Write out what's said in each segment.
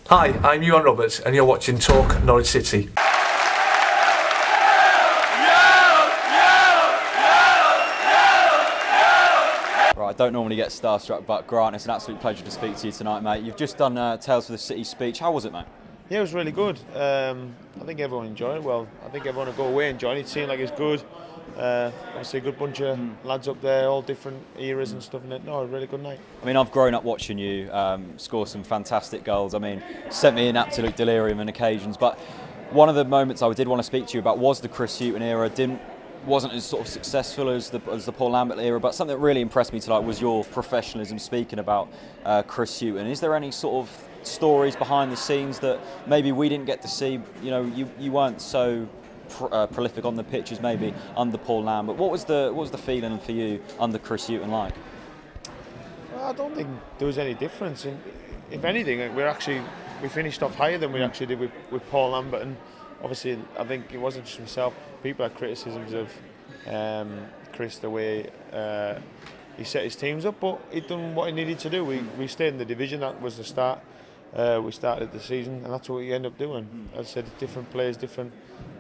Hi, I'm Ewan Roberts and you're watching Talk Norwich City. Right, I don't normally get starstruck, but Grant, it's an absolute pleasure to speak to you tonight, mate. You've just done Tales for the City speech. How was it, mate? Yeah, it was really good. I think everyone enjoyed it. Well, I think everyone will go away enjoying it. It seemed like it's good. Obviously a good bunch of lads up there, all different eras and stuff. And no, a really good night. I mean, I've grown up watching you score some fantastic goals. I mean, sent me in absolute delirium on occasions. But one of the moments I did want to speak to you about was the Chris Hughton era. Wasn't as sort of successful as the Paul Lambert era, but something that really impressed me tonight was your professionalism speaking about Chris Hughton. Is there any sort of stories behind the scenes that maybe we didn't get to see? You know, you weren't so prolific on the pitches maybe under Paul Lambert. What was the feeling for you under Chris Hughton like? Well, I don't think there was any difference. If anything, we finished off higher than we actually did with Paul Lambert. And obviously, I think it wasn't just myself. People had criticisms of Chris, the way he set his teams up, but he'd done what he needed to do. We stayed in the division. That was the start. We started the season, and that's what we end up doing. As I said, different players, different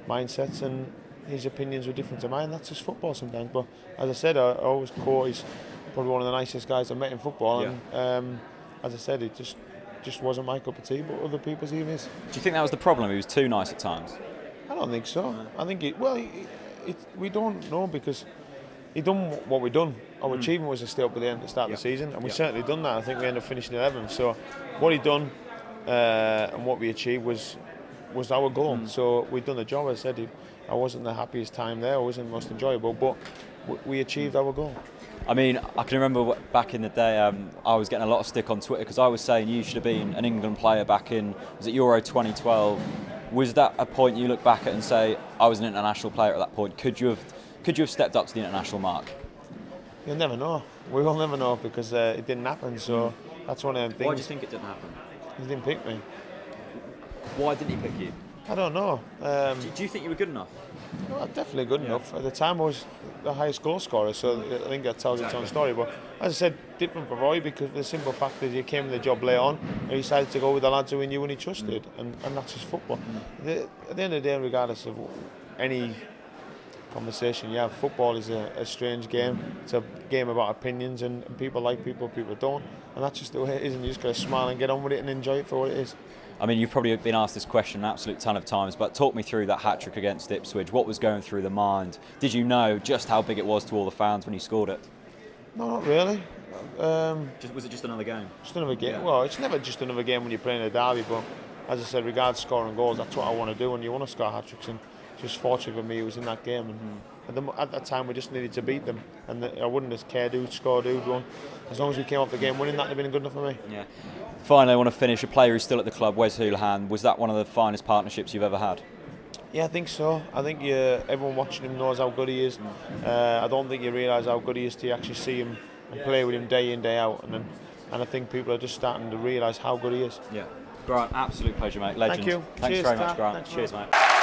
mindsets, and his opinions were different to mine. That's just football sometimes. But as I said, I always quote, he's probably one of the nicest guys I've met in football. Yeah. And as I said, it just wasn't my cup of tea, but other people's even is. Do you think that was the problem? He was too nice at times. I don't think so. I think we don't know, because he done what we done. Our achievement was to stay up at the end, at the start of the season, and we certainly done that. I think we ended up finishing 11th. So what he done and what we achieved was our goal. So we'd done the job. As I said, I wasn't the happiest time there. I wasn't the most enjoyable, but we achieved our goal. I mean, I can remember back in the day, I was getting a lot of stick on Twitter because I was saying you should have been an England player back in, was it Euro 2012? Was that a point you look back at and say, I was an international player at that point? Could you have stepped up to the international mark? You'll never know. We will never know, because it didn't happen. So that's one of them things. Why do you think it didn't happen? He didn't pick me. Why didn't he pick you? I don't know. Do you think you were good enough? Well, definitely good enough. At the time, I was the highest goal scorer, so I think that tells its own story. But as I said, different for Roy, because the simple fact is he came in the job late on, and he decided to go with the lads who he knew and he trusted, and that's just football. At the end of the day, regardless of any conversation you have, football is a strange game. It's a game about opinions, and people like people don't, and that's just the way it is, and you just got to smile and get on with it and enjoy it for what it is. I mean, you've probably been asked this question an absolute ton of times, but talk me through that hat-trick against Ipswich. What was going through the mind? Did you know just how big it was to all the fans when you scored it? No, not really. Was it just another game? Just another game. Yeah. Well, it's never just another game when you're playing a derby, but as I said, regardless of scoring goals, that's what I want to do, and you want to score hat-tricks, and just fortunate for me, it was in that game, and at that time we just needed to beat them, and I wouldn't have cared who scored, who'd won. As long as we came off the game winning, that would have been good enough for me. Yeah. Finally, I want to finish. A player who's still at the club, Wes Houlihan. Was that one of the finest partnerships you've ever had? Yeah, I think so. I think everyone watching him knows how good he is. I don't think you realise how good he is till you actually see him and play with him day in, day out, and I think people are just starting to realise how good he is. Yeah. Grant, absolute pleasure, mate. Legend. Thank you. Thanks Cheers, very much, Grant. Thanks, Cheers, mate. mate.